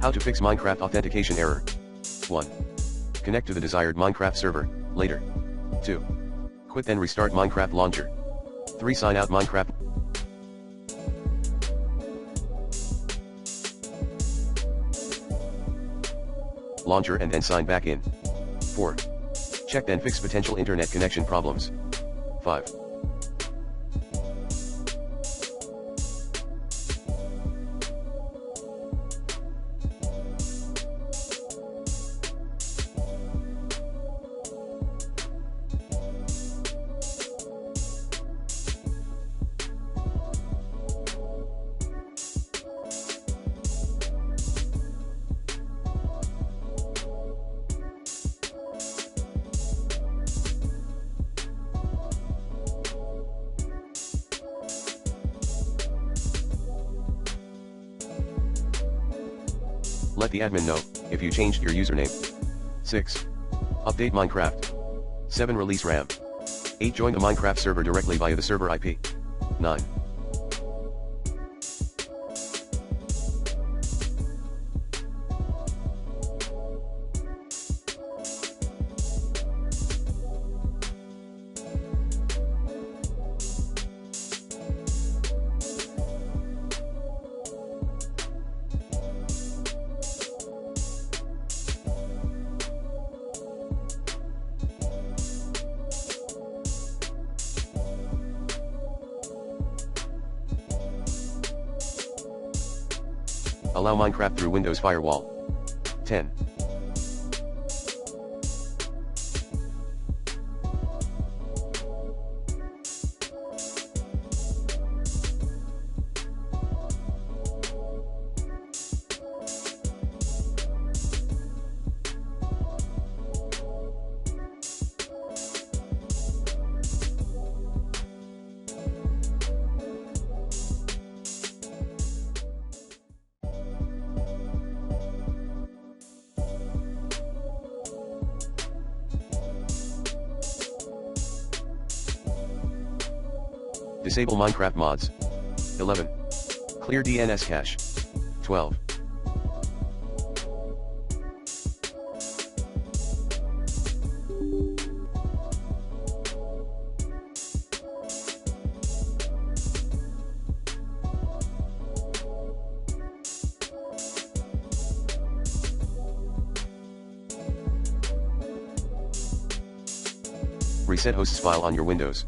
How to fix Minecraft authentication error. 1. Connect to the desired Minecraft server, later. 2. Quit then restart Minecraft launcher. 3. Sign out Minecraft launcher and then sign back in. 4. Check then fix potential internet connection problems. 5. Let the admin know if you changed your username. 6. Update Minecraft. 7. Release RAM. 8. Join the Minecraft server directly via the server IP. 9. Allow Minecraft through Windows Firewall. 10. Disable Minecraft mods. 11. Clear DNS cache. 12. Reset hosts file on your Windows.